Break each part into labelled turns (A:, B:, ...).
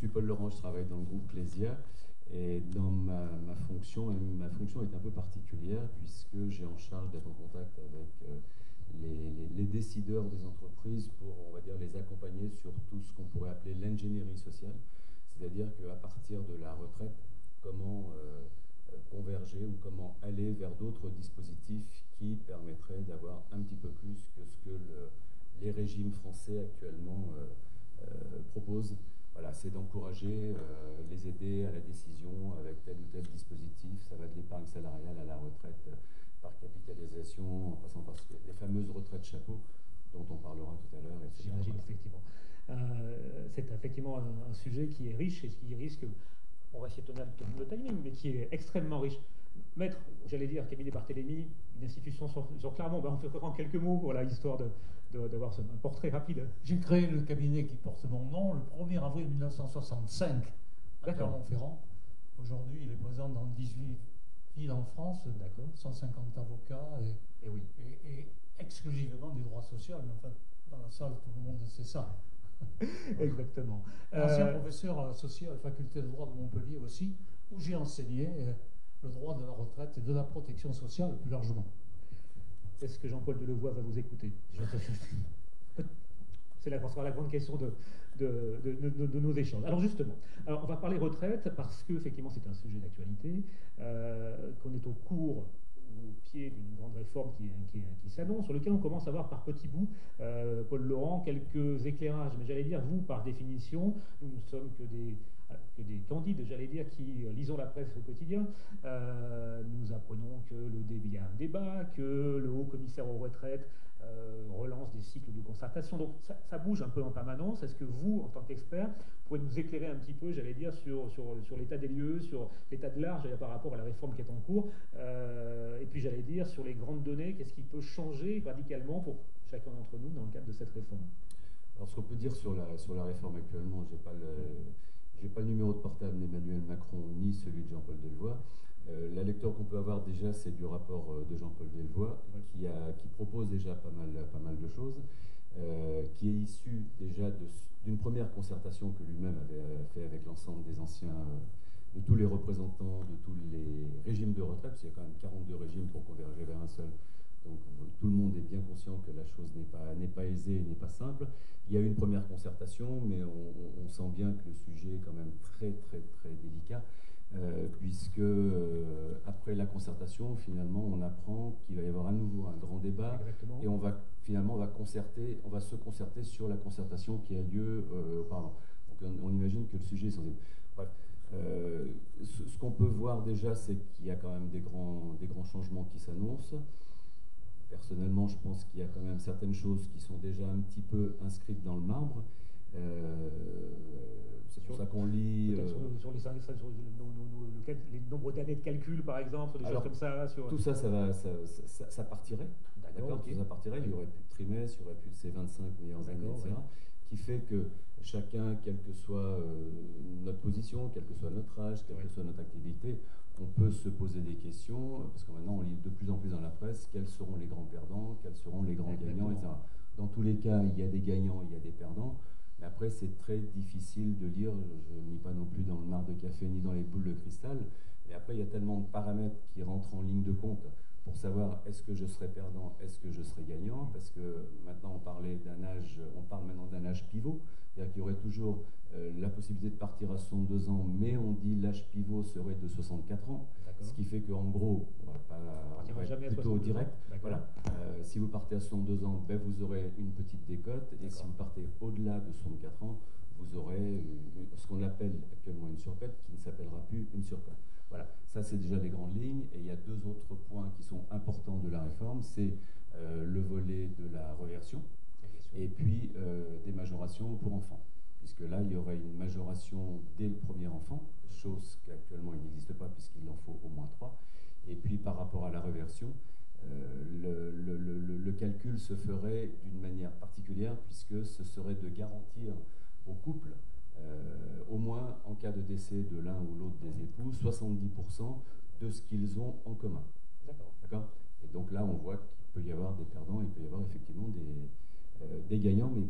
A: suis Paul Laurent, je travaille dans le groupe Clésia. Et dans ma fonction est un peu particulière puisque j'ai en charge d'être en contact avec les décideurs des entreprises pour, on va dire, les accompagner sur tout ce qu'on pourrait appeler l'ingénierie sociale. C'est-à-dire qu'à partir de la retraite, comment converger ou comment aller vers d'autres dispositifs qui permettraient d'avoir un petit peu plus que ce que les régimes français actuellement proposent. Voilà, c'est d'encourager, les aider à la décision avec tel ou tel dispositif. Ça va de l'épargne salariale à la retraite par capitalisation, en passant par les fameuses retraites chapeau dont on parlera tout à l'heure.
B: J'imagine, effectivement. C'est effectivement un sujet qui est riche et qui risque, on va s'y étonner un peu le timing, mais qui est extrêmement riche. Maître, j'allais dire, cabinet Barthélemy, une institution sur Clermont, ben on fait en quelques mots, voilà, histoire d'avoir un portrait rapide.
C: J'ai créé le cabinet qui porte mon nom le 1er avril 1965 à Clermont-Ferrand. Aujourd'hui, il est présent dans 18 villes en France, 150 avocats et exclusivement du droit social. Mais enfin, dans la salle, tout le monde sait ça.
B: Exactement.
C: Ancien professeur associé à la faculté de droit de Montpellier aussi, où j'ai enseigné le droit de la retraite et de la protection sociale plus largement.
B: Est-ce que Jean-Paul Delevoye va vous écouter? C'est la grande question de nos échanges. Alors justement, on va parler retraite parce que effectivement c'est un sujet d'actualité, qu'on est au cours au pied d'une grande réforme qui s'annonce, sur lequel on commence à voir par petits bouts, Paul Laurent, quelques éclairages. Mais j'allais dire, vous, par définition, nous ne sommes que des candides, j'allais dire, qui lisons la presse au quotidien. Nous apprenons que il y a un débat, que le haut commissaire aux retraites relance des cycles de concertation. Donc ça bouge un peu en permanence. Est-ce que vous, en tant qu'expert, pouvez nous éclairer un petit peu, j'allais dire, sur l'état des lieux, sur l'état de l'art, par rapport à la réforme qui est en cours, et puis j'allais dire sur les grandes données, qu'est-ce qui peut changer radicalement pour chacun d'entre nous dans le cadre de cette réforme?
A: Alors ce qu'on peut dire sur la réforme actuellement, j'ai pas le numéro de portable d'Emmanuel Macron ni celui de Jean-Paul Delevoye. La lecture qu'on peut avoir déjà, c'est du rapport de Jean-Paul Delevoye, qui propose déjà pas mal de choses, qui est issu déjà d'une première concertation que lui-même avait fait avec l'ensemble des anciens, de tous les représentants de tous les régimes de retraite, parce qu'il y a quand même 42 régimes pour converger vers un seul. Donc tout le monde est bien conscient que la chose n'est pas aisée, n'est pas simple. Il y a eu une première concertation, mais on sent bien que le sujet est quand même très délicat, puisque après la concertation, finalement, on apprend qu'il va y avoir à nouveau un grand débat.
B: Exactement.
A: Et on va se concerter sur la concertation qui a lieu auparavant. Donc on imagine que le sujet est sensible. Bref. Ce qu'on peut voir déjà, c'est qu'il y a quand même des grands changements qui s'annoncent. Personnellement, je pense qu'il y a quand même certaines choses qui sont déjà un petit peu inscrites dans le marbre. C'est pour ça qu'on lit...
B: Sur les nombres d'années de calcul, par exemple, des choses comme ça.
A: Tout ça, ça partirait. D'accord, okay. Tout ça partirait. Il y aurait plus de trimestres, il y aurait plus de ces 25 meilleures années, etc. Ouais. Qui fait que chacun, quelle que soit notre position, quel que soit notre âge, quelle que soit notre activité, on peut se poser des questions, parce que maintenant on lit de plus en plus dans la presse quels seront les grands perdants, quels seront les grands gagnants, etc. Dans tous les cas, il y a des gagnants, il y a des perdants. Mais après, c'est très difficile de lire, je ne lis pas non plus dans le marc de café ni dans les boules de cristal, mais après, il y a tellement de paramètres qui rentrent en ligne de compte pour savoir est-ce que je serai perdant, est-ce que je serai gagnant, parce que maintenant on parle maintenant d'un âge pivot, c'est-à-dire qu'il y aurait toujours la possibilité de partir à 62 ans, mais on dit l'âge pivot serait de 64 ans, ce qui fait qu'en gros, on va être plutôt direct. Voilà. Si vous partez à 62 ans, ben vous aurez une petite décote, et si vous partez au-delà de 64 ans, vous aurez ce qu'on appelle actuellement une surcote, qui ne s'appellera plus une surcote. Voilà, ça c'est déjà les grandes lignes, et il y a deux autres points qui sont importants de la réforme, c'est le volet de la reversion, et puis des majorations pour enfants. Puisque là, il y aurait une majoration dès le premier enfant, chose qu'actuellement il n'existe pas puisqu'il en faut au moins 3. Et puis par rapport à la reversion, le calcul se ferait d'une manière particulière puisque ce serait de garantir au couple, au moins en cas de décès de l'un ou l'autre des époux, 70% de ce qu'ils ont en commun. D'accord. Et donc là, on voit qu'il peut y avoir des perdants, il peut y avoir effectivement des gagnants, mais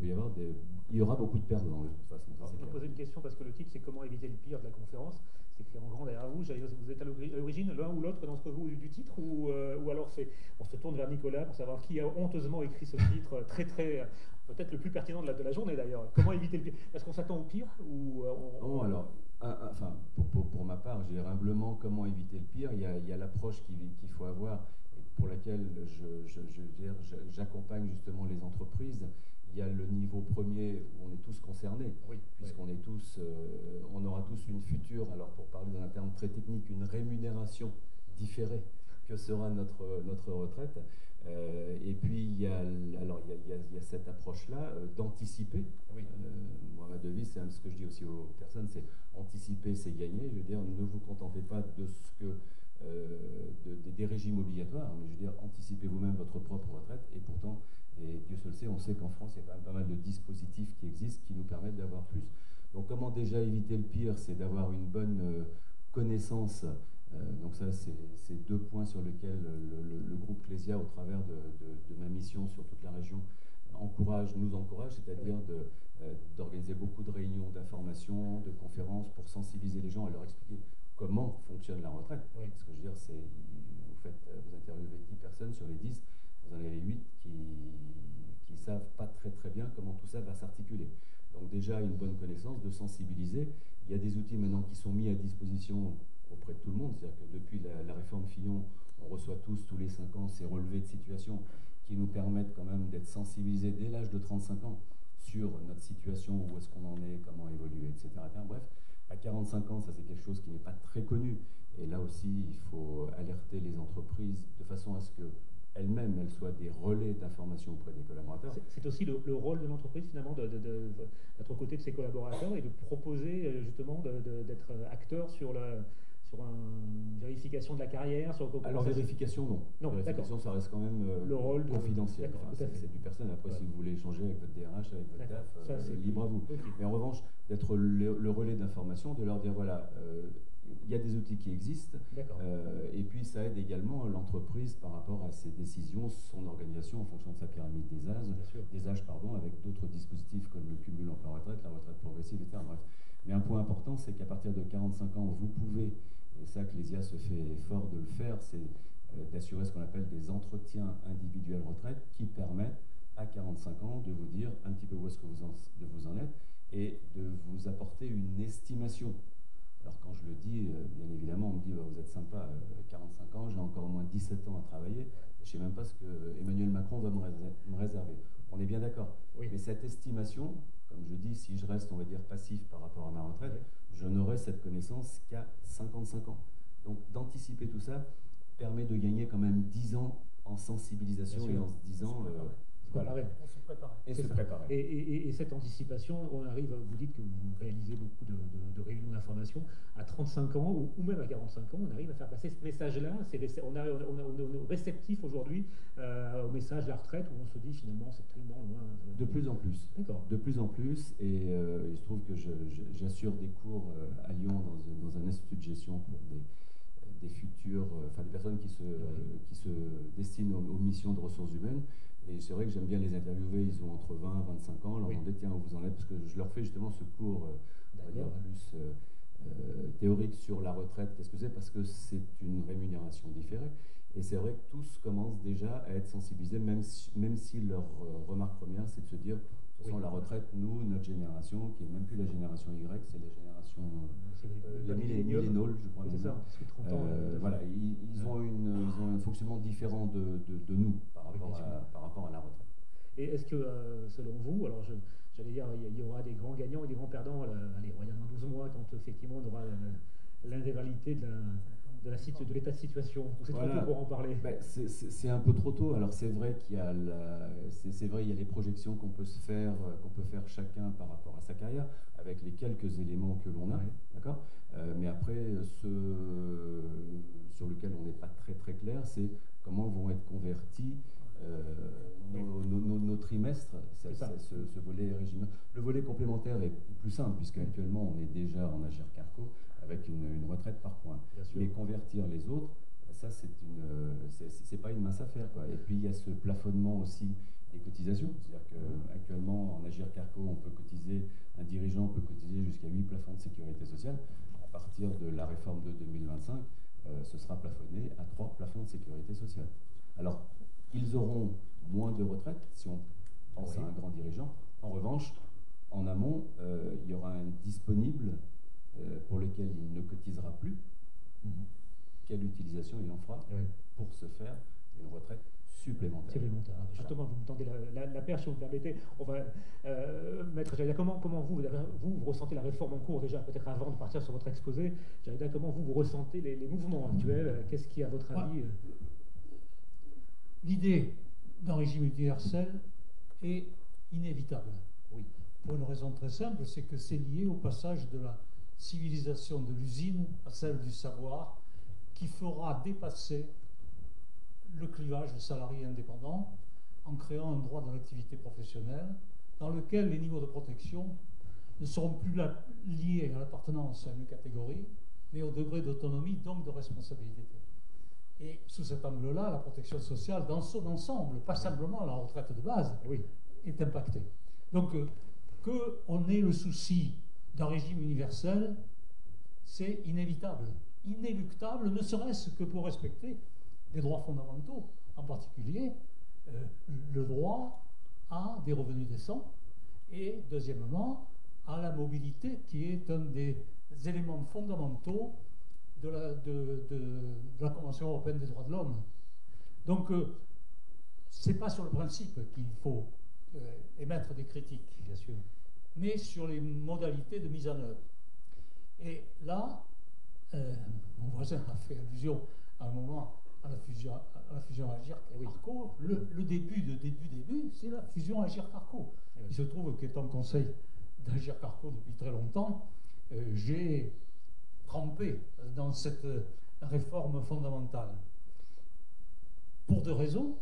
A: il y aura beaucoup de perdants de toute façon.
B: Alors, je vais poser une question parce que le titre c'est Comment éviter le pire de la conférence. C'est écrit en grand derrière vous. Vous êtes à l'origine, l'un ou l'autre d'entre vous, du titre ou alors on se tourne vers Nicolas pour savoir qui a honteusement écrit ce titre très peut-être le plus pertinent de la journée d'ailleurs. Comment éviter le pire? Est-ce qu'on s'attend au pire ou
A: Non, alors, enfin, pour ma part, je dirais humblement comment éviter le pire. Il y a l'approche qu'il faut avoir et pour laquelle j'accompagne justement les entreprises. Il y a le niveau premier où on est tous concernés,
B: oui,
A: puisqu'on est tous, on aura tous une future, alors pour parler d'un terme très technique, une rémunération différée que sera notre retraite. Et puis il y a cette approche-là d'anticiper. Oui. Moi, ma devise, c'est ce que je dis aussi aux personnes, c'est anticiper, c'est gagner. Je veux dire, ne vous contentez pas de ce que des régimes obligatoires, mais je veux dire, anticipez vous-même votre propre retraite. Et pourtant, et Dieu seul sait, on sait qu'en France, il y a quand même pas mal de dispositifs qui existent qui nous permettent d'avoir plus. Donc comment déjà éviter le pire? C'est d'avoir une bonne connaissance. Donc ça, c'est 2 points sur lesquels le groupe Clésia, au travers de ma mission sur toute la région, nous encourage, c'est-à-dire d'organiser beaucoup de réunions d'information, de conférences pour sensibiliser les gens à leur expliquer comment fonctionne la retraite. Oui. Parce que je veux dire, vous interviewez 10 personnes sur les 10, vous en avez 8 qui savent pas très bien comment tout ça va s'articuler. Donc déjà, une bonne connaissance, de sensibiliser. Il y a des outils maintenant qui sont mis à disposition auprès de tout le monde. C'est-à-dire que depuis la réforme Fillon, on reçoit tous les 5 ans, ces relevés de situation qui nous permettent quand même d'être sensibilisés dès l'âge de 35 ans sur notre situation, où est-ce qu'on en est, comment évoluer, etc. Bref, à 45 ans, ça c'est quelque chose qui n'est pas très connu. Et là aussi, il faut alerter les entreprises de façon à ce que elles-mêmes, elles soient des relais d'information auprès des collaborateurs.
B: C'est aussi le rôle de l'entreprise, finalement, d'être aux côtés de ses collaborateurs et de proposer, justement, d'être acteur sur une vérification de la carrière.
A: Alors, vérification, non.
B: Non,
A: vérification, ça reste quand même
B: le rôle
A: confidentiel. C'est du personnel. Après, si vous voulez échanger avec votre DRH, avec votre DAF, libre à vous. Okay. Mais en revanche, d'être le relais d'information, de leur dire, voilà, il y a des outils qui existent, et puis ça aide également l'entreprise par rapport à ses décisions, son organisation en fonction de sa pyramide des âges, avec d'autres dispositifs comme le cumul emploi-retraite, la retraite progressive, etc. Bref. Mais un point important, c'est qu'à partir de 45 ans, vous pouvez, et ça Clésia se fait fort de le faire, c'est d'assurer ce qu'on appelle des entretiens individuels retraite qui permettent à 45 ans de vous dire un petit peu où est-ce que vous en êtes et de vous apporter une estimation. Alors quand je le dis, bien évidemment, on me dit vous êtes sympa, 45 ans, j'ai encore au moins 17 ans à travailler, je ne sais même pas ce que Emmanuel Macron va me réserver. On est bien d'accord. Oui. Mais cette estimation, comme je dis, si je reste, on va dire, passif par rapport à ma retraite, je n'aurai cette connaissance qu'à 55 ans. Donc d'anticiper tout ça permet de gagner quand même 10 ans en sensibilisation et en se disant...
B: Voilà.
A: Et se préparer.
B: Et cette anticipation, on arrive, vous dites que vous réalisez beaucoup de réunions d'information. À 35 ans ou même à 45 ans, on arrive à faire passer ce message-là. On est réceptif aujourd'hui au message de la retraite où on se dit finalement c'est tellement loin.
A: De plus en plus. D'accord. De plus en plus. Et il se trouve que j'assure des cours à Lyon dans un institut de gestion pour des futurs, des personnes qui se destinent aux missions de ressources humaines. Et c'est vrai que j'aime bien les interviewer, ils ont entre 20 et 25 ans, leur demander tiens où vous en êtes, parce que je leur fais justement ce cours on va dire, plus théorique sur la retraite, qu'est-ce que c'est, parce que c'est une rémunération différée. Et c'est vrai que tous commencent déjà à être sensibilisés, même si leur remarque première, c'est de se dire, de toute façon, la retraite, nous, notre génération, qui n'est même plus la génération Y, c'est la génération les millénials, je crois.
B: C'est ça, parce que 30 ans.
A: Voilà, ils ont un fonctionnement différent de nous par rapport à la retraite.
B: Et est-ce que, selon vous, alors j'allais dire, il y aura des grands gagnants et des grands perdants, allez, on va dire dans 12 mois, quand effectivement on aura l'intégralité de l'état de situation. C'est trop tôt pour en parler.
A: C'est un peu trop tôt. Alors c'est vrai qu'il y a il y a les projections qu'on peut faire chacun par rapport à sa carrière, avec les quelques éléments que l'on a, d'accord. Mais après, ce sur lequel on n'est pas très clair, c'est comment vont être convertis nos trimestres, ce volet régime. Le volet complémentaire est plus simple, puisqu'actuellement on est déjà en Agir Carco avec une retraite par points. Mais convertir les autres, ça c'est pas une mince affaire, quoi. Et puis il y a ce plafonnement aussi des cotisations, c'est-à-dire qu'actuellement en Agir Carco, un dirigeant peut cotiser jusqu'à 8% plafond de sécurité sociale. À partir de la réforme de 2025, ce sera plafonné à 3 plafonds de sécurité sociale. Alors, ils auront moins de retraite si on pense à un grand dirigeant. En revanche, en amont, il y aura un disponible pour lequel il ne cotisera plus. Quelle utilisation il en fera pour se faire une retraite supplémentaire.
B: Justement, vous me tendez la perche, si vous me permettez. On va mettre, Jalida, comment vous ressentez la réforme en cours déjà, peut-être avant de partir sur votre exposé. Jalida, comment vous ressentez les mouvements actuels? Qu'est-ce qui, à votre avis...
C: L'idée d'un régime universel est inévitable.
B: Oui.
C: Pour une raison très simple, c'est que c'est lié au passage de la civilisation de l'usine à celle du savoir, qui fera dépasser le clivage salarié indépendant en créant un droit de l'activité professionnelle dans lequel les niveaux de protection ne seront plus liés à l'appartenance à une catégorie, mais au degré d'autonomie, donc de responsabilité. Et sous cet angle-là, la protection sociale dans son ensemble, pas simplement la retraite de base, est impactée. Donc, qu'on ait le souci d'un régime universel, c'est inévitable, inéluctable, ne serait-ce que pour respecter des droits fondamentaux, en particulier le droit à des revenus décents et, deuxièmement, à la mobilité, qui est un des éléments fondamentaux de la Convention européenne des droits de l'homme. Donc, ce n'est pas sur le principe qu'il faut émettre des critiques,
B: bien sûr,
C: mais sur les modalités de mise en œuvre. Et là, mon voisin a fait allusion à un moment à la fusion Agirc-Arco. Le début, c'est la fusion Agirc-Arco. Il se trouve qu'étant conseil d'Agirc-Arco depuis très longtemps, j'ai trempé dans cette réforme fondamentale. Pour 2 raisons,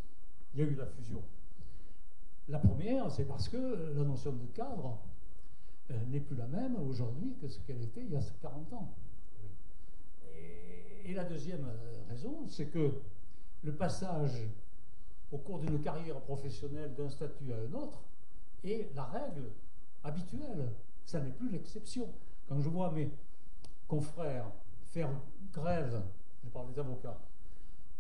C: il y a eu la fusion. La première, c'est parce que la notion de cadre n'est plus la même aujourd'hui que ce qu'elle était il y a 40 ans. Et la deuxième raison, c'est que le passage au cours d'une carrière professionnelle d'un statut à un autre est la règle habituelle. Ça n'est plus l'exception. Quand je vois mes confrères faire grève, je parle des avocats,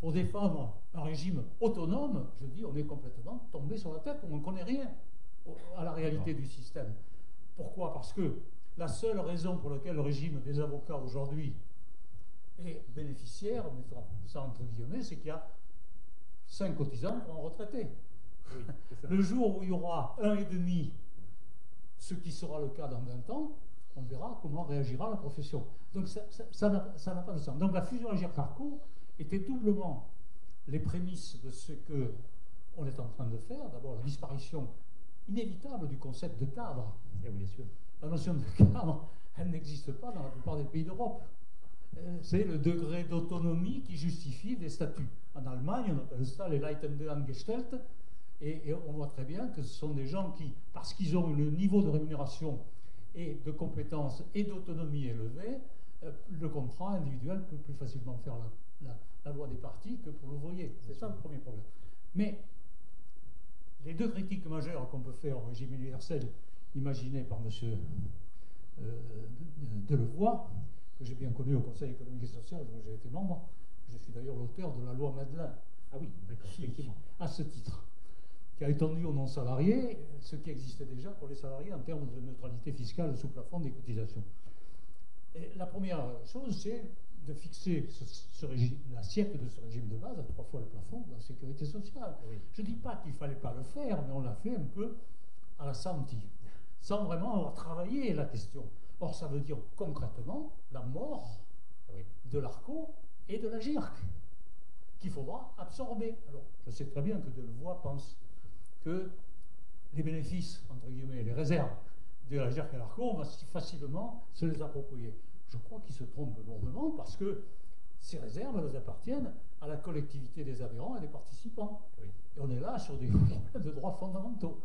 C: pour défendre un régime autonome, je dis on est complètement tombé sur la tête, on ne connaît rien à la réalité du système. Pourquoi? Parce que la seule raison pour laquelle le régime des avocats aujourd'hui est bénéficiaire, mais ça entre guillemets, c'est qu'il y a 5 cotisants pour un retraité.
B: Oui,
C: le jour où il y aura 1,5, ce qui sera le cas dans 20 ans, on verra comment réagira la profession. Donc ça n'a pas de sens. Donc la fusion Agirc-Arco était doublement les prémices de ce qu'on est en train de faire. D'abord la disparition inévitable du concept de cadre.
B: Et oui, bien sûr.
C: La notion de cadre, elle n'existe pas dans la plupart des pays d'Europe. C'est le degré d'autonomie qui justifie les statuts. En Allemagne, on appelle ça les Leitende Angestellte, et on voit très bien que ce sont des gens qui, parce qu'ils ont le niveau de rémunération et de compétences et d'autonomie élevé, le contrat individuel peut plus facilement faire la loi des partis que pour l'ouvrier. C'est ça le premier problème. Mais les 2 critiques majeures qu'on peut faire au régime universel imaginé par M. Delevoye, que j'ai bien connu au Conseil économique et social, dont j'ai été membre. Je suis d'ailleurs l'auteur de la loi Madelin.
B: Ah oui, d'accord, effectivement.
C: À ce titre, qui a étendu aux non-salariés ce qui existait déjà pour les salariés en termes de neutralité fiscale sous plafond des cotisations. Et la première chose, c'est de fixer l'assiette de ce régime de base à 3 fois le plafond de la sécurité sociale.
B: Oui.
C: Je ne dis pas qu'il ne fallait pas le faire, mais on l'a fait un peu à la Santi, sans vraiment avoir travaillé la question. Or, ça veut dire concrètement la mort de l'Arco et de la GIRC, qu'il faudra absorber. Alors, je sais très bien que Delevoye pense que les bénéfices, entre guillemets, les réserves de la GIRC et l'Arco, on va facilement se les approprier. Je crois qu'il se trompe lourdement parce que ces réserves, elles appartiennent à la collectivité des adhérents et des participants.
B: Oui.
C: Et on est là sur des problèmes de droits fondamentaux.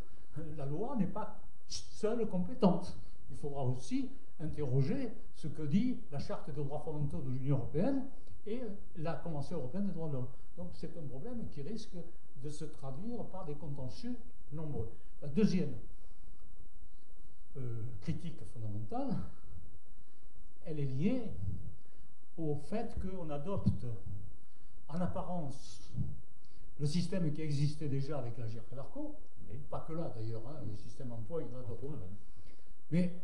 C: La loi n'est pas seule compétente. Il faudra aussi interroger ce que dit la Charte des droits fondamentaux de l'Union européenne et la Convention européenne des droits de l'homme. Donc c'est un problème qui risque de se traduire par des contentieux nombreux. La deuxième critique fondamentale, elle est liée au fait qu'on adopte en apparence le système qui existait déjà avec la GIRC-LARCO, pas que là d'ailleurs, hein, les systèmes en points, il y en a d'autres. Mais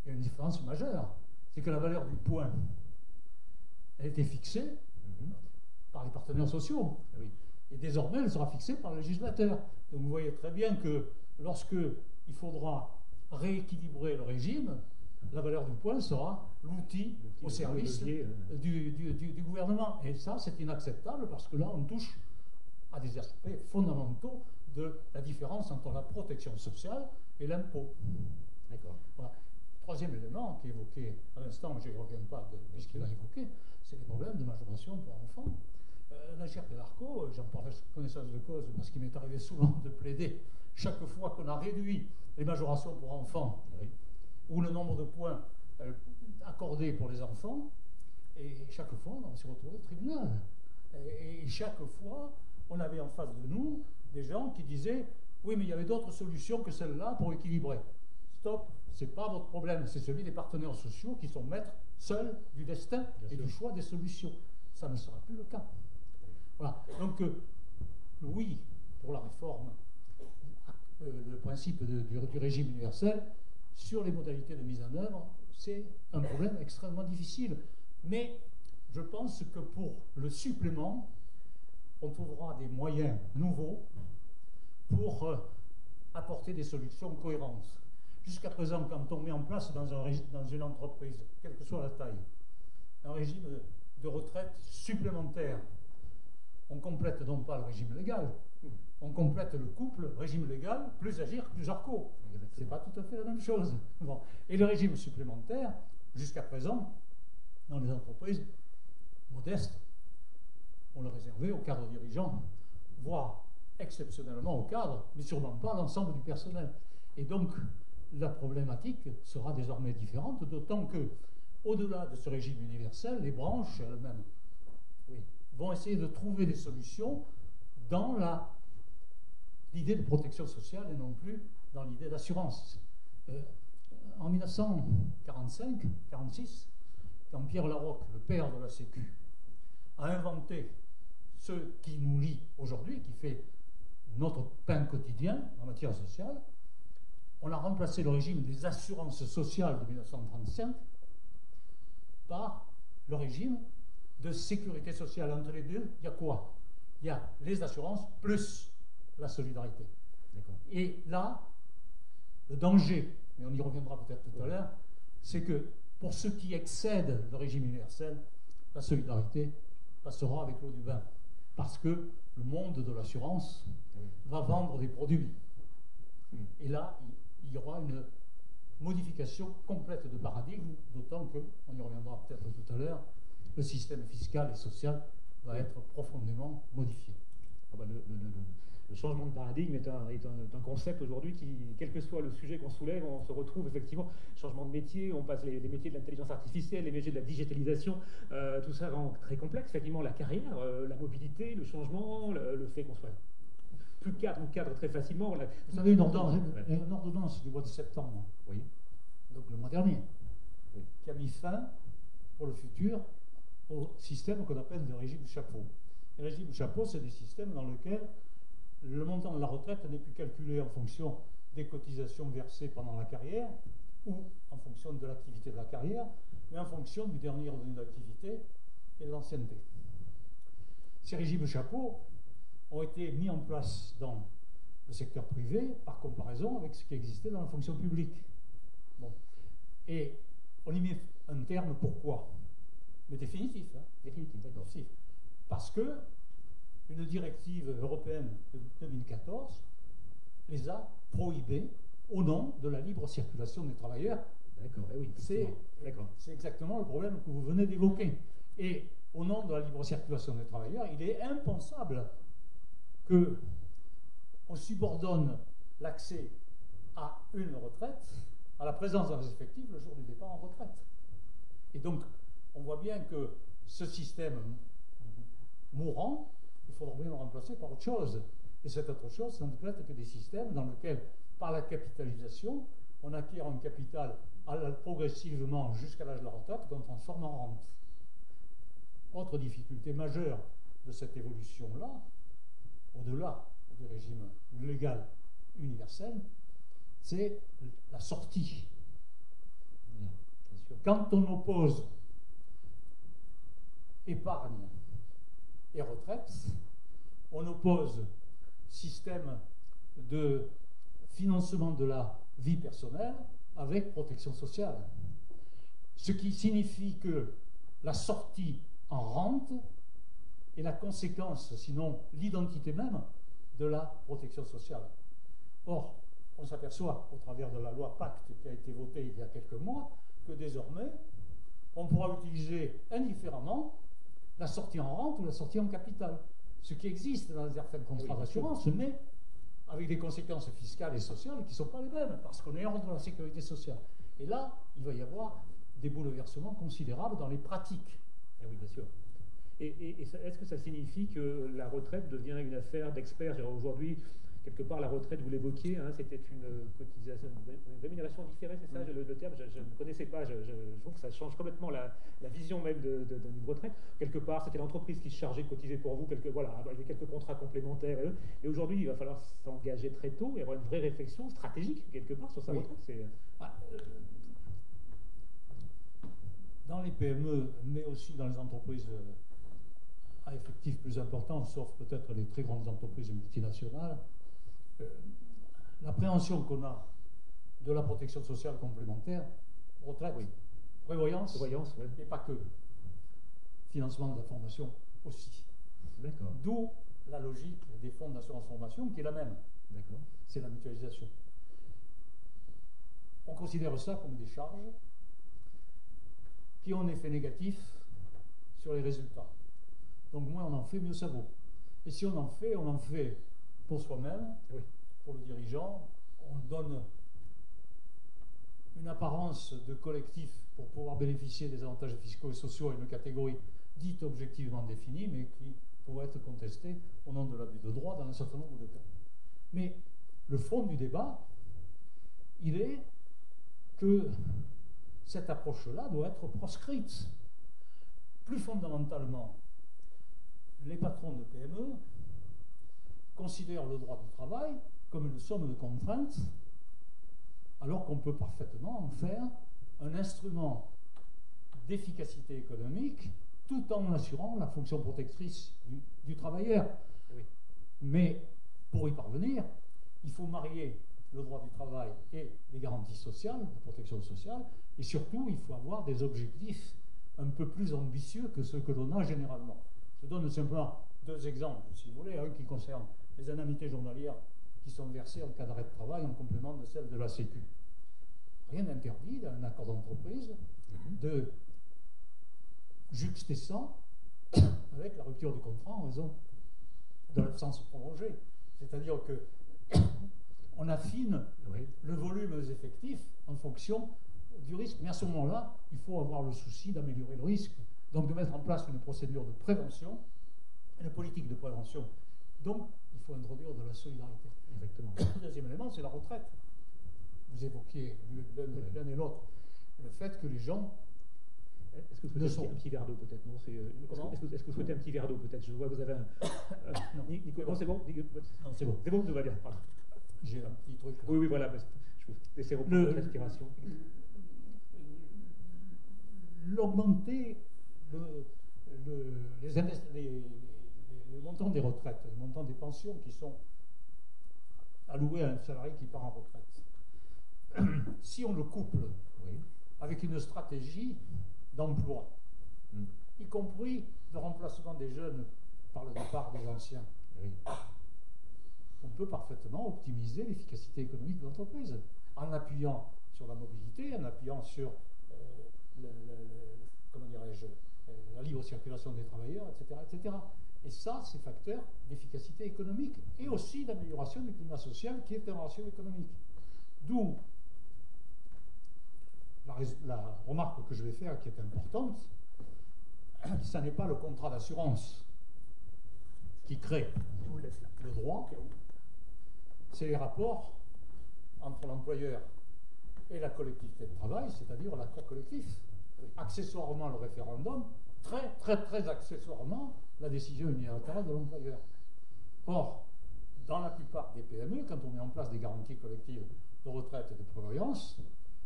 C: il y a une différence majeure, c'est que la valeur du point, elle était fixée par les partenaires sociaux. Et désormais, elle sera fixée par le législateur. Donc vous voyez très bien que lorsque il faudra rééquilibrer le régime, la valeur du point sera l'outil au service du gouvernement. Et ça, c'est inacceptable parce que là, on touche à des aspects fondamentaux de la différence entre la protection sociale et l'impôt.
B: D'accord.
C: Voilà. Troisième élément qui est évoqué à l'instant, je n'y reviens pas de ce qu'il a évoqué, c'est les problèmes de majoration pour enfants. La GIRC-LARCO, j'en parle de connaissance de cause parce qu'il m'est arrivé souvent de plaider chaque fois qu'on a réduit les majorations pour enfants ou le nombre de points accordés pour les enfants, et chaque fois on s'est retrouvé au tribunal. Et chaque fois, on avait en face de nous des gens qui disaient oui, mais il y avait d'autres solutions que celle-là pour équilibrer. Stop, c'est pas votre problème, c'est celui des partenaires sociaux qui sont maîtres seuls du destin et du choix des solutions. Ça ne sera plus le cas. Voilà. Donc, oui, pour la réforme, le principe du régime universel, sur les modalités de mise en œuvre, c'est un problème extrêmement difficile. Mais je pense que pour le supplément, on trouvera des moyens nouveaux pour apporter des solutions cohérentes. Jusqu'à présent, quand on met en place dans une entreprise, quelle que soit la taille, un régime de retraite supplémentaire, on complète donc pas le régime légal, on complète le couple régime légal plus Agir plus ARCO. C'est pas tout à fait la même chose. Bon. Et le régime supplémentaire, jusqu'à présent, dans les entreprises modestes, on le réservait aux cadres dirigeants, voire exceptionnellement aux cadres, mais sûrement pas à l'ensemble du personnel. Et donc, la problématique sera désormais différente, d'autant que, au-delà de ce régime universel, les branches elles-mêmes vont essayer de trouver des solutions dans l'idée de protection sociale et non plus dans l'idée d'assurance. En 1945-46, quand Pierre Laroque, le père de la Sécu, a inventé ce qui nous lie aujourd'hui, qui fait notre pain quotidien en matière sociale, on a remplacé le régime des assurances sociales de 1935 par le régime de sécurité sociale. Entre les deux, il y a quoi? Il y a les assurances plus la solidarité. Et là, le danger, mais on y reviendra peut-être tout à l'heure, c'est que pour ce qui excède le régime universel, la solidarité passera avec l'eau du bain. Parce que le monde de l'assurance va vendre des produits. Et là, il y aura une modification complète de paradigme, d'autant que, on y reviendra peut-être tout à l'heure, le système fiscal et social va être profondément modifié.
B: Le changement de paradigme est un concept aujourd'hui qui, quel que soit le sujet qu'on soulève, on se retrouve effectivement, changement de métier, on passe les métiers de l'intelligence artificielle, les métiers de la digitalisation, tout ça rend très complexe, effectivement, la carrière, la mobilité, le changement, le fait qu'on soit plus cadre très facilement.
C: Vous avez une ordonnance du mois de septembre, donc le mois dernier, qui a mis fin, pour le futur, au système qu'on appelle le régime chapeau. Les régimes chapeau, c'est des systèmes dans lesquels le montant de la retraite n'est plus calculé en fonction des cotisations versées pendant la carrière ou en fonction de l'activité de la carrière, mais en fonction du dernier revenu d'activité et de l'ancienneté. Ces régimes chapeaux ont été mis en place dans le secteur privé par comparaison avec ce qui existait dans la fonction publique. Bon. Et on y met un terme, pourquoi? Mais définitif. Hein?
B: Définitif, d'accord.
C: Parce que une directive européenne de 2014 les a prohibés au nom de la libre circulation des travailleurs.
B: D'accord, oui.
C: C'est exactement le problème que vous venez d'évoquer. Et au nom de la libre circulation des travailleurs, il est impensable qu'on subordonne l'accès à une retraite à la présence dans les effectifs le jour du départ en retraite. Et donc, on voit bien que ce système mourant, il faudra bien le remplacer par autre chose. Et cette autre chose, ça ne peut être que des systèmes dans lesquels, par la capitalisation, on acquiert un capital progressivement jusqu'à l'âge de la retraite qu'on transforme en rente. Autre difficulté majeure de cette évolution-là, au-delà du régime légal universel, c'est la sortie. Quand on oppose épargne et retraite, on oppose système de financement de la vie personnelle avec protection sociale. Ce qui signifie que la sortie en rente est la conséquence, sinon l'identité même, de la protection sociale. Or, on s'aperçoit, au travers de la loi Pacte qui a été votée il y a quelques mois, que désormais, on pourra utiliser indifféremment la sortie en rente ou la sortie en capital. Ce qui existe dans certains contrats d'assurance, mais avec des conséquences fiscales et sociales qui ne sont pas les mêmes, parce qu'on est hors de la sécurité sociale. Et là, il va y avoir des bouleversements considérables dans les pratiques.
B: Ah oui, bien sûr. Et est-ce que ça signifie que la retraite devient une affaire d'experts? Aujourd'hui, quelque part, la retraite, vous l'évoquiez, hein, c'était une cotisation, une rémunération différée, c'est ça le terme? Je ne connaissais pas, je trouve que ça change complètement la vision même d'une retraite. Quelque part, c'était l'entreprise qui se chargeait de cotiser pour vous, voilà, avec quelques contrats complémentaires. Et aujourd'hui, il va falloir s'engager très tôt et avoir une vraie réflexion stratégique, quelque part, sur sa retraite.
C: Dans les PME, mais aussi dans les entreprises à effectifs plus importants, sauf peut-être les très grandes entreprises multinationales, l'appréhension qu'on a de la protection sociale complémentaire, retraite, prévoyance, et pas que, financement de la formation aussi. D'où la logique des fonds d'assurance formation qui est la même. C'est la mutualisation. On considère ça comme des charges qui ont un effet négatif sur les résultats. Donc moins on en fait, mieux ça vaut. Et si on en fait pour soi-même, pour le dirigeant, on donne une apparence de collectif pour pouvoir bénéficier des avantages fiscaux et sociaux à une catégorie dite objectivement définie, mais qui pourrait être contestée au nom de l'abus de droit dans un certain nombre de cas. Mais le fond du débat, il est que cette approche-là doit être proscrite. Plus fondamentalement, les patrons de PME considèrent le droit du travail comme une somme de contraintes, alors qu'on peut parfaitement en faire un instrument d'efficacité économique tout en assurant la fonction protectrice du travailleur. Mais pour y parvenir, il faut marier le droit du travail et les garanties sociales, la protection sociale, et surtout, il faut avoir des objectifs un peu plus ambitieux que ceux que l'on a généralement. Je donne simplement deux exemples, si vous voulez, un qui concerne les indemnités journalières qui sont versées en cas d'arrêt de travail en complément de celles de la Sécu. Rien n'interdit, dans un accord d'entreprise, de juxter ça avec la rupture du contrat en raison de l'absence prolongée. C'est-à-dire que on affine le volume des effectifs en fonction du risque. Mais à ce moment-là, il faut avoir le souci d'améliorer le risque, donc de mettre en place une procédure de prévention, une politique de prévention. Donc, il faut introduire de la solidarité.
B: Exactement.
C: Le deuxième élément, c'est la retraite. Vous évoquiez l'un et l'autre le fait que les gens...
B: Est-ce que vous souhaitez un petit verre d'eau peut-être? Non, est-ce que vous souhaitez un petit verre d'eau peut-être? Je vois que vous avez un... non, Nicolas, non, c'est bon?
C: Non, c'est bon.
B: C'est bon, tout va bien. Voilà.
C: J'ai un petit truc. Là.
B: Oui, voilà. Je vous laisser reprendre votre respiration.
C: L'augmenter, les montants des retraites, les montants des pensions qui sont alloués à un salarié qui part en retraite. Si on le couple avec une stratégie d'emploi, y compris de remplacement des jeunes par le départ des anciens, on peut parfaitement optimiser l'efficacité économique de l'entreprise en appuyant sur la mobilité, en appuyant sur la libre circulation des travailleurs, etc., etc. Et ça, c'est facteur d'efficacité économique et aussi d'amélioration du climat social qui est un ratio économique. D'où la remarque que je vais faire qui est importante, ce n'est pas le contrat d'assurance qui crée le droit, c'est les rapports entre l'employeur et la collectivité de travail, c'est-à-dire l'accord collectif. Accessoirement le référendum, très accessoirement la décision unilatérale de l'employeur. Or, dans la plupart des PME, quand on met en place des garanties collectives de retraite et de prévoyance,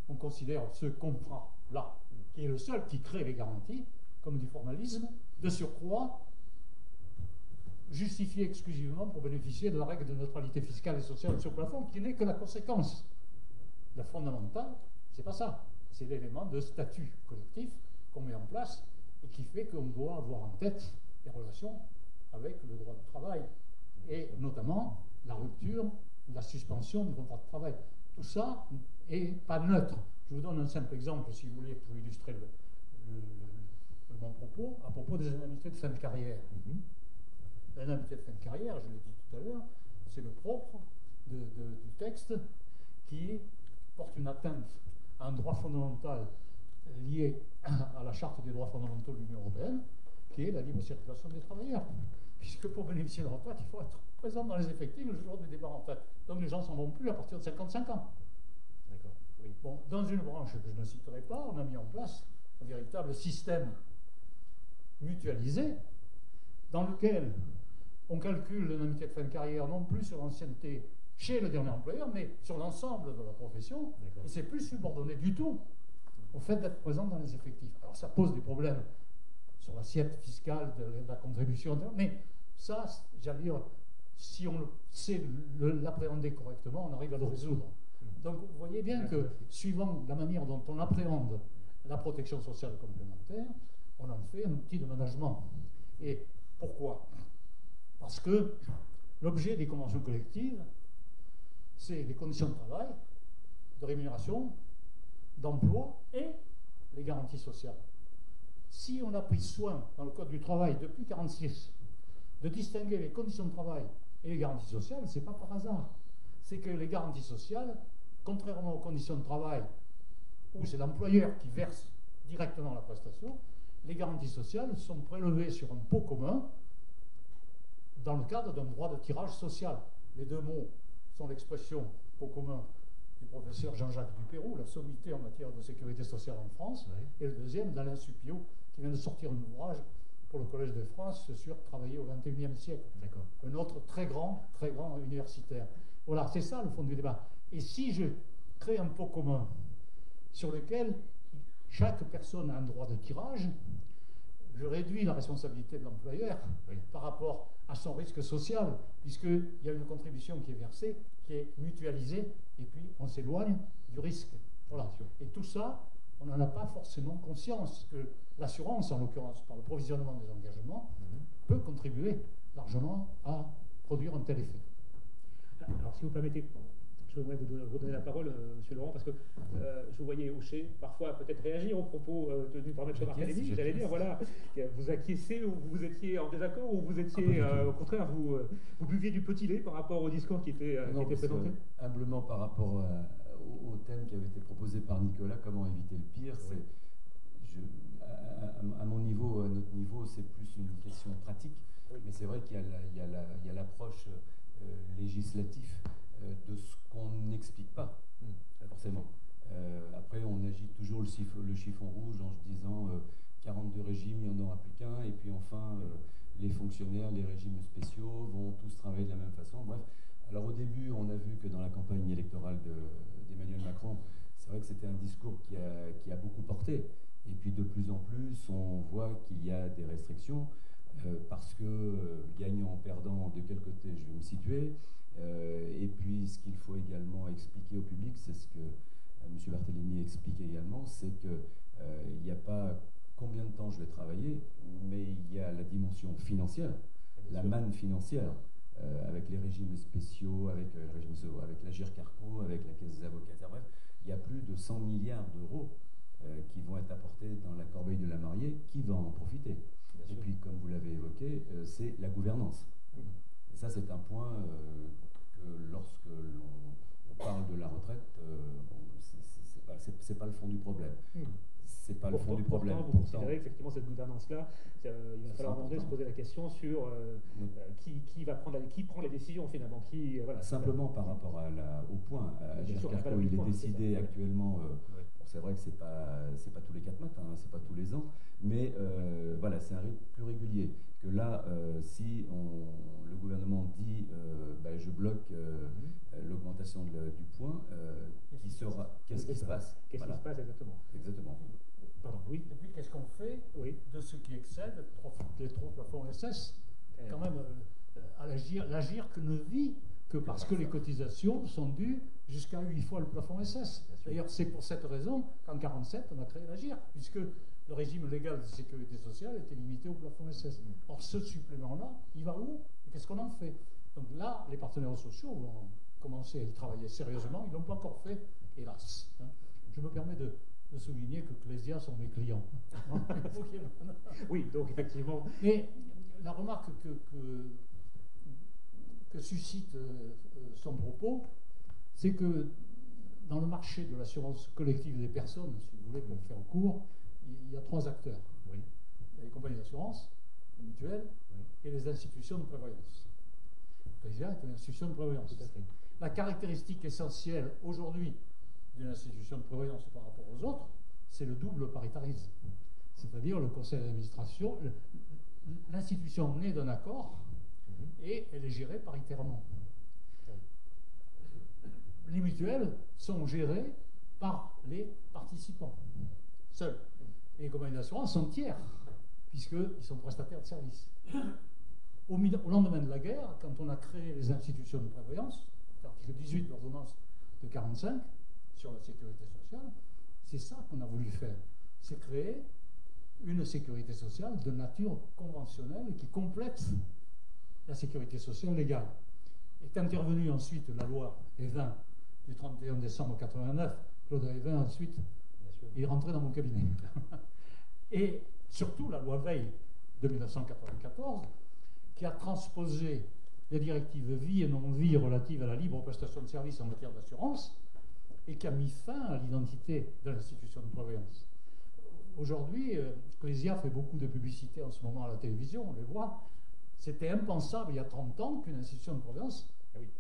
C: on considère ce contrat-là, qui est le seul qui crée les garanties, comme du formalisme, de surcroît, justifié exclusivement pour bénéficier de la règle de neutralité fiscale et sociale sur plafond, qui n'est que la conséquence. La fondamentale, c'est pas ça. C'est l'élément de statut collectif qu'on met en place et qui fait qu'on doit avoir en tête les relations avec le droit du travail et notamment la rupture, la suspension du contrat de travail. Tout ça n'est pas neutre. Je vous donne un simple exemple, si vous voulez, pour illustrer mon propos, à propos des indemnités de fin de carrière. L'indemnité de fin de carrière, je l'ai dit tout à l'heure, c'est le propre du texte qui porte une atteinte à un droit fondamental lié à la charte des droits fondamentaux de l'Union européenne, qui est la libre circulation des travailleurs. Puisque pour bénéficier de la retraite, il faut être présent dans les effectifs le jour du départ en retraite. Donc les gens s'en vont plus à partir de 55 ans. D'accord. Oui. Bon, dans une branche que je ne citerai pas, on a mis en place un véritable système mutualisé dans lequel on calcule l'indemnité de fin de carrière non plus sur l'ancienneté chez le dernier employeur, mais sur l'ensemble de la profession. Et c'est plus subordonné du tout au fait d'être présent dans les effectifs. Alors ça pose des problèmes sur l'assiette fiscale de la contribution, mais ça, j'allais dire, si on sait l'appréhender correctement, on arrive à le résoudre. Donc vous voyez bien que, suivant la manière dont on appréhende la protection sociale complémentaire, on en fait un outil de management. Et pourquoi? Parce que l'objet des conventions collectives, c'est les conditions de travail, de rémunération, d'emploi et les garanties sociales. Si on a pris soin, dans le Code du travail, depuis 1946, de distinguer les conditions de travail et les garanties sociales, ce n'est pas par hasard. C'est que les garanties sociales, contrairement aux conditions de travail, où c'est l'employeur qui verse directement la prestation, les garanties sociales sont prélevées sur un pot commun dans le cadre d'un droit de tirage social. Les deux mots sont l'expression pot commun du professeur Jean-Jacques Dupérou, la sommité en matière de sécurité sociale en France, et le deuxième d'Alain Supiot, qui vient de sortir un ouvrage pour le Collège de France sur travailler au XXIe siècle. Un autre très grand universitaire. Voilà, c'est ça le fond du débat. Et si je crée un pot commun sur lequel chaque personne a un droit de tirage, je réduis la responsabilité de l'employeur par rapport à son risque social, puisqu'il y a une contribution qui est versée, qui est mutualisée, et puis on s'éloigne du risque. Voilà. Et tout ça, on n'en a pas forcément conscience, que l'assurance, en l'occurrence, par le provisionnement des engagements, peut contribuer largement à produire un tel effet.
B: Alors, si vous permettez, je voudrais vous donner la parole, Monsieur Laurent, parce que je vous voyais hocher, parfois peut-être réagir aux propos tenus par Maître Barthélémy. J'allais dire, voilà, vous acquiescez ou vous étiez en désaccord ou vous étiez, au contraire, vous buviez du petit lait par rapport au discours qui était présenté.
A: Humblement, par rapport au thème qui avait été proposé par Nicolas, comment éviter le pire, à mon niveau, à notre niveau, c'est plus une question pratique, mais c'est vrai qu'il y a l'approche législative de ce qu'on n'explique pas, forcément. Après, on agite toujours le chiffon rouge en se disant 42 régimes, il n'y en aura plus qu'un, et puis enfin, les fonctionnaires, les régimes spéciaux vont tous travailler de la même façon. Bref, alors au début, on a vu que dans la campagne électorale d'Emmanuel Macron, c'est vrai que c'était un discours qui a beaucoup porté. Et puis de plus en plus, on voit qu'il y a des restrictions, parce que gagnant-perdant, de quel côté je vais me situer. Et puis ce qu'il faut également expliquer au public, c'est ce que M. Barthélémy explique également, c'est qu'il n'y a pas combien de temps je vais travailler, mais il y a la dimension financière, la manne financière, avec les régimes spéciaux, avec la GIRC-ARCO, avec la Caisse des avocats, bref, il y a plus de 100 milliards d'euros qui vont être apportés dans la corbeille de la mariée. Qui va en profiter? Et puis, comme vous l'avez évoqué, c'est la gouvernance. Et ça, c'est un point que lorsque l'on parle de la retraite, c'est pas le fond du problème. c'est pas le fond du problème.
B: Pourtant, vous considérez effectivement cette gouvernance-là, il va falloir demander, se poser la question sur qui prend les décisions finalement.
A: Simplement par rapport au point, Agir Carco, il est décidé actuellement. C'est vrai que c'est pas tous les 4 matins, hein, c'est pas tous les ans, mais voilà, c'est un rythme plus régulier. Que là, si le gouvernement dit je bloque l'augmentation du point, qu'est-ce qui se passe?
B: Qu'est-ce qui se passe exactement?
A: Exactement.
C: Pardon, oui. Et puis qu'est-ce qu'on fait de ce qui excède les 3 plafonds SS? Quand même, l'Agir ne vit que parce que les cotisations sont dues jusqu'à 8 fois le plafond SS. D'ailleurs, c'est pour cette raison qu'en 1947, on a créé l'Agir, puisque le régime légal de sécurité sociale était limité au plafond SS. Or, ce supplément-là, il va où? Et qu'est-ce qu'on en fait? Donc là, les partenaires sociaux vont commencer à y travailler sérieusement. Ils ne l'ont pas encore fait, hélas. Je me permets de souligner que Clésia sont mes clients.
B: Oui, donc effectivement.
C: Mais la remarque que suscite son propos, c'est que dans le marché de l'assurance collective des personnes, si vous voulez, pour faire court, il y a 3 acteurs.
B: Oui.
C: Il y a les compagnies d'assurance, les mutuelles et les institutions de prévoyance. Clésia est une institution de prévoyance.
B: Tout à fait.
C: La caractéristique essentielle aujourd'hui d'une institution de prévoyance par rapport aux autres, c'est le double paritarisme. C'est-à-dire le conseil d'administration, l'institution naît d'un accord et elle est gérée paritairement. Les mutuelles sont gérées par les participants, seuls. Et les compagnies d'assurance sont tiers, puisqu'ils sont prestataires de services. Au lendemain de la guerre, quand on a créé les institutions de prévoyance, l'article 18 de l'ordonnance de 1945, sur la sécurité sociale, c'est ça qu'on a voulu faire. C'est créer une sécurité sociale de nature conventionnelle qui complète la sécurité sociale légale. Est intervenue ensuite la loi Evin du 31 décembre 1989. Claude Evin, ensuite, il est rentré dans mon cabinet. Et surtout la loi Veil de 1994, qui a transposé les directives vie et non-vie relatives à la libre prestation de services en matière d'assurance, et qui a mis fin à l'identité de l'institution de prévoyance. Aujourd'hui, Clésia fait beaucoup de publicité en ce moment à la télévision, on les voit. C'était impensable il y a 30 ans qu'une institution de prévoyance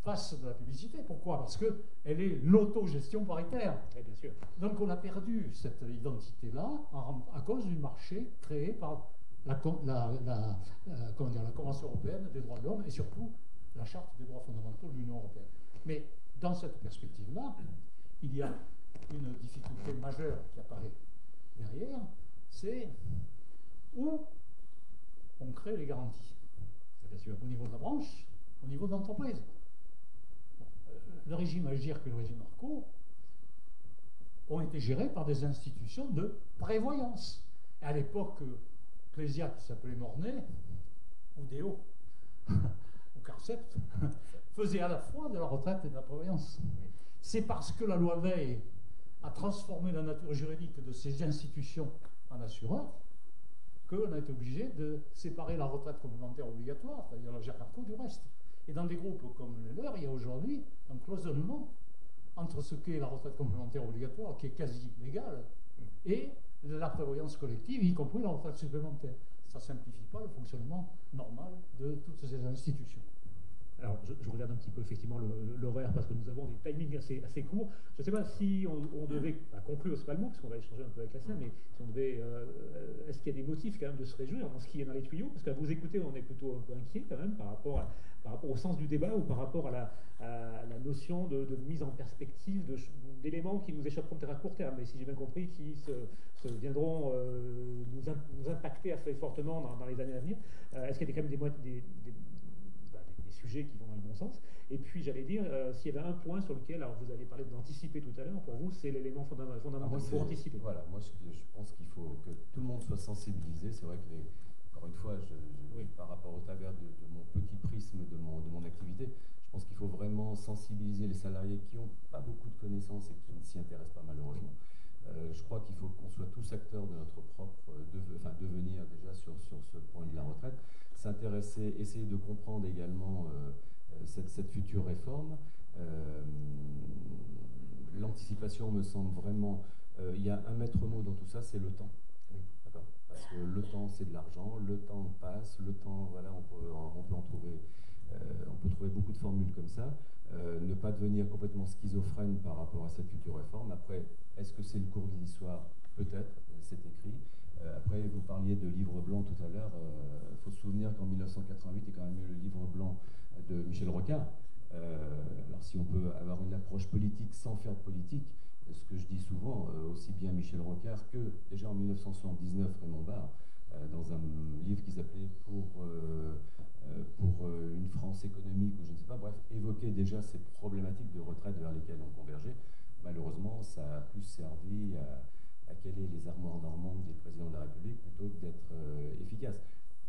C: fasse de la publicité. Pourquoi? Parce qu'elle est l'autogestion paritaire.
B: Bien sûr.
C: Donc on a perdu cette identité-là à cause du marché créé par la Convention européenne des droits de l'homme et surtout la Charte des droits fondamentaux de l'Union européenne. Mais dans cette perspective-là, il y a une difficulté majeure qui apparaît derrière, c'est où on crée les garanties. Bien sûr, au niveau de la branche, au niveau de l'entreprise. Le régime Agir que le régime Arco ont été gérés par des institutions de prévoyance. Et à l'époque, Clésia, qui s'appelait Mornay, ou Déo, ou Carcept, faisait à la fois de la retraite et de la prévoyance. C'est parce que la loi Veil a transformé la nature juridique de ces institutions en assureurs qu'on a été obligé de séparer la retraite complémentaire obligatoire, c'est-à-dire l'Agir Carco, du reste. Et dans des groupes comme le leur, il y a aujourd'hui un cloisonnement entre ce qu'est la retraite complémentaire obligatoire, qui est quasi légale, et la prévoyance collective, y compris la retraite supplémentaire. Ça ne simplifie pas le fonctionnement normal de toutes ces institutions.
B: Alors, je regarde un petit peu effectivement l'horaire parce que nous avons des timings assez courts. Je ne sais pas si on devait conclure, c'est pas le mot, parce qu'on va échanger un peu avec la scène, mais si on devait, est-ce qu'il y a des motifs quand même de se réjouir dans ce qui est dans les tuyaux? Parce qu'à vous écouter, on est plutôt un peu inquiet quand même par rapport au sens du débat ou par rapport à la notion de mise en perspective d'éléments qui nous échapperont peut-être à court terme, mais si j'ai bien compris, qui viendront nous impacter assez fortement dans les années à venir. Est-ce qu'il y a quand même des sujets qui vont dans le bon sens? Et puis j'allais dire, s'il y avait un point sur lequel, alors vous aviez parlé d'anticiper tout à l'heure, pour vous c'est l'élément fondamental pour anticiper.
A: Voilà, moi je pense qu'il faut que tout le monde soit sensibilisé. C'est vrai que encore une fois, par rapport au travers de mon petit prisme de mon activité, je pense qu'il faut vraiment sensibiliser les salariés qui n'ont pas beaucoup de connaissances et qui ne s'y intéressent pas malheureusement. Je crois qu'il faut qu'on soit tous acteurs de notre propre devenir déjà sur ce point de la retraite, s'intéresser, essayer de comprendre également cette future réforme. l'anticipation me semble vraiment... il y a un maître mot dans tout ça, c'est le temps. Oui, d'accord. Parce que le temps, c'est de l'argent, le temps passe, le temps, voilà, on peut en trouver... on peut trouver beaucoup de formules comme ça. Ne pas devenir complètement schizophrène par rapport à cette future réforme. Après, est-ce que c'est le cours de l'histoire? Peut-être, c'est écrit. Après, vous parliez de livre blanc tout à l'heure. Il faut se souvenir qu'en 1988, il y a quand même eu le livre blanc de Michel Rocard. Alors, si on peut avoir une approche politique sans faire de politique, ce que je dis souvent, aussi bien Michel Rocard que, déjà en 1979, Raymond Barre, dans un livre qui s'appelait pour une France économique, ou je ne sais pas, bref, évoquait déjà ces problématiques de retraite vers lesquelles on convergeait. Malheureusement, ça a plus servi à caler les armoires normandes des présidents de la République plutôt que d'être efficace.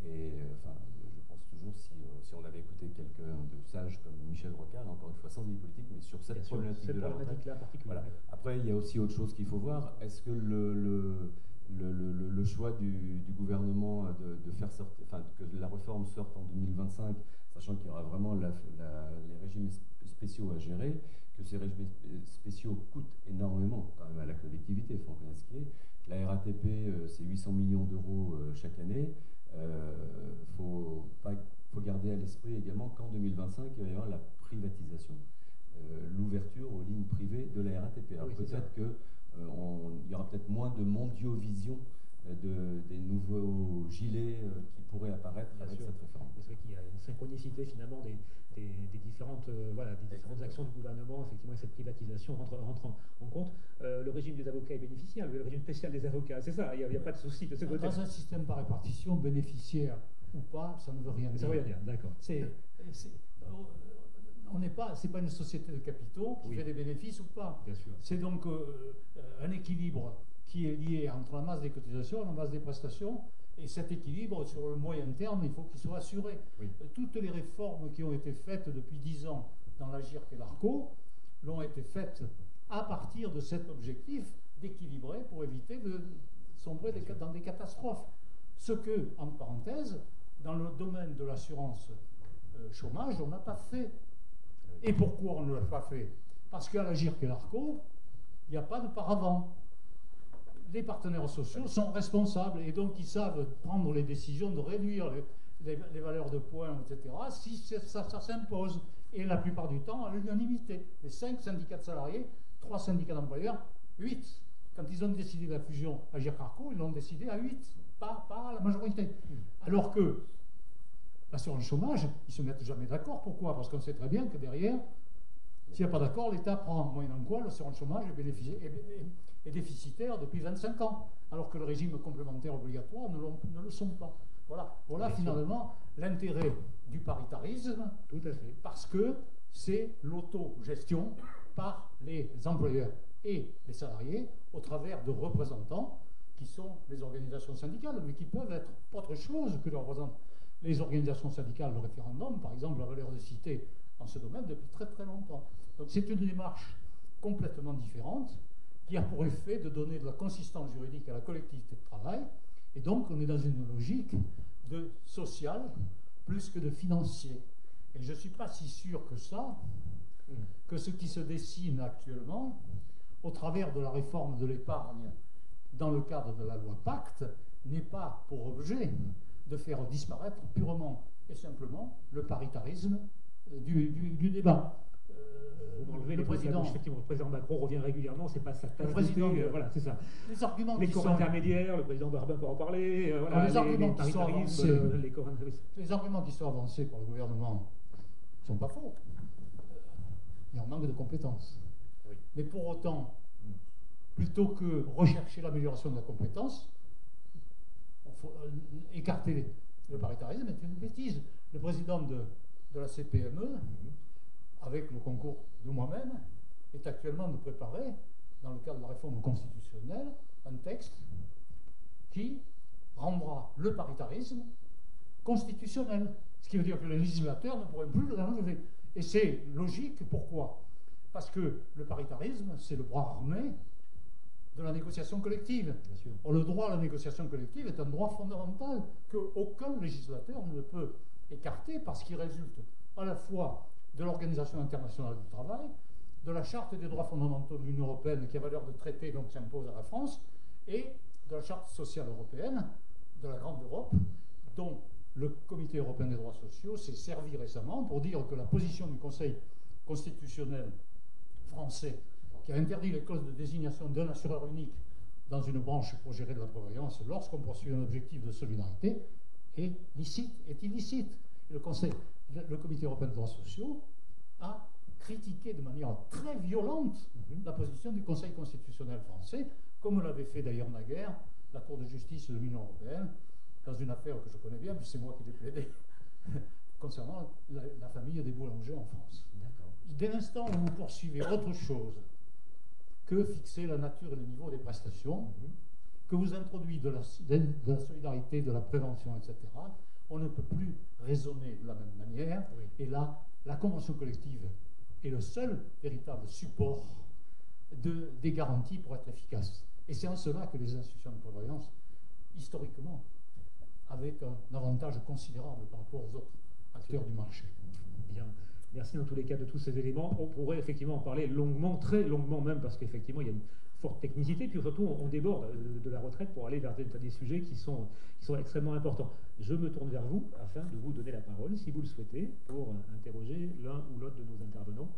A: Et enfin, je pense toujours, si on avait écouté quelqu'un de sage comme Michel Rocard, encore une fois sans idée politique, mais sur cette problématique de la retraite. Voilà. Après, il y a aussi autre chose qu'il faut voir. Est-ce que le choix du gouvernement de faire sortir, enfin, que la réforme sorte en 2025, sachant qu'il y aura vraiment les régimes spéciaux à gérer, que ces régimes spéciaux coûtent énormément quand même à la collectivité, il faut reconnaître ce qui est. La RATP, c'est 800 millions d'euros chaque année. Faut garder à l'esprit également qu'en 2025, il va y avoir la privatisation, l'ouverture aux lignes privées de la RATP. Alors peut-être que il y aura peut-être moins de mondiovision des nouveaux gilets qui pourraient apparaître avec cette réforme.
B: C'est vrai qu'il y a une synchronicité finalement des différentes, des différentes actions du gouvernement, effectivement, et cette privatisation rentre en compte. Le régime des avocats est bénéficiaire, le régime spécial des avocats, c'est ça, il n'y a pas de souci de ce côté.
C: Dans un système par répartition, bénéficiaire ou pas, ça ne veut rien dire.
B: Ça ne veut rien dire, d'accord.
C: C'est pas une société de capitaux qui fait des bénéfices ou pas.
B: Bien sûr.
C: C'est donc un équilibre qui est lié entre la masse des cotisations et la masse des prestations. Et cet équilibre, sur le moyen terme, il faut qu'il soit assuré. Oui. Toutes les réformes qui ont été faites depuis 10 ans dans l'AGIRC et l'ARCO l'ont été faites à partir de cet objectif d'équilibrer pour éviter de sombrer dans des catastrophes. Ce que, en parenthèse, dans le domaine de l'assurance chômage, on n'a pas fait. Et pourquoi on ne l'a pas fait? Parce qu'à l'AGIRC et l'ARCO, il n'y a pas de paravent. Les partenaires sociaux sont responsables et donc ils savent prendre les décisions de réduire les valeurs de points, etc., si ça s'impose. Et la plupart du temps, à l'unanimité. Les 5 syndicats de salariés, 3 syndicats d'employeurs, 8. Quand ils ont décidé de la fusion AGIRC-ARCO, ils l'ont décidé à 8, pas à la majorité. Alors que l'assurance chômage, ils ne se mettent jamais d'accord. Pourquoi? Parce qu'on sait très bien que derrière, s'il n'y a pas d'accord, l'État prend, moyennant quoi l'assurance chômage est déficitaire depuis 25 ans, alors que le régime complémentaire obligatoire ne le sont pas. Voilà finalement l'intérêt du paritarisme.
B: Tout à fait.
C: Parce que c'est l'autogestion par les employeurs et les salariés au travers de représentants qui sont les organisations syndicales, mais qui peuvent être autre chose que les représentants. Les organisations syndicales, le référendum, par exemple, la valeur de cité en ce domaine depuis très très longtemps. Donc c'est une démarche complètement différente qui a pour effet de donner de la consistance juridique à la collectivité de travail. Et donc on est dans une logique de social plus que de financier. Et je ne suis pas si sûr que ça, que ce qui se dessine actuellement, au travers de la réforme de l'épargne dans le cadre de la loi Pacte, n'est pas pour objet de faire disparaître purement et simplement le paritarisme du débat.
B: Le président Macron revient régulièrement, c'est pas sa tasse de thé, voilà, c'est ça.
C: Les arguments
B: les corps intermédiaires, le président Barbin peut en parler, voilà,
C: les arguments qui sont avancés, les arguments qui sont avancés par le gouvernement ne sont pas faux. Il y a un manque de compétences. Oui. Mais pour autant, plutôt que rechercher l'amélioration de la compétence, il faut écarter le paritarisme est une bêtise. Le président de la CPME, avec le concours de moi-même, est actuellement de préparer, dans le cadre de la réforme constitutionnelle, un texte qui rendra le paritarisme constitutionnel. Ce qui veut dire que les législateurs ne pourraient plus l'enlever. Et c'est logique, pourquoi? Parce que le paritarisme, c'est le bras armé de la négociation collective. Or, le droit à la négociation collective est un droit fondamental qu'aucun législateur ne peut écarter parce qu'il résulte à la fois de l'Organisation internationale du travail, de la Charte des droits fondamentaux de l'Union européenne, qui a valeur de traité, donc s'impose à la France, et de la Charte sociale européenne, de la Grande Europe, dont le Comité européen des droits sociaux s'est servi récemment pour dire que la position du Conseil constitutionnel français, qui a interdit les clauses de désignation d'un assureur unique dans une branche pour gérer de la prévoyance lorsqu'on poursuit un objectif de solidarité, est illicite. Et le Comité européen des droits sociaux a critiqué de manière très violente la position du Conseil constitutionnel français, comme l'avait fait d'ailleurs naguère la Cour de justice de l'Union européenne, dans une affaire que je connais bien, puisque c'est moi qui l'ai plaidé, concernant la famille des boulangers en France. Dès l'instant où vous poursuivez autre chose que fixer la nature et le niveau des prestations, que vous introduisez de la solidarité, de la prévention, etc., on ne peut plus raisonner de la même manière. Oui. Et là, la convention collective est le seul véritable support des garanties pour être efficace. Et c'est en cela que les institutions de prévoyance, historiquement, avaient un avantage considérable par rapport aux autres acteurs du marché.
B: Bien. Merci dans tous les cas de tous ces éléments. On pourrait effectivement en parler longuement, très longuement même, parce qu'effectivement il y a une forte technicité, puis surtout on déborde de la retraite pour aller vers des sujets qui sont extrêmement importants. Je me tourne vers vous afin de vous donner la parole, si vous le souhaitez, pour interroger l'un ou l'autre de nos intervenants.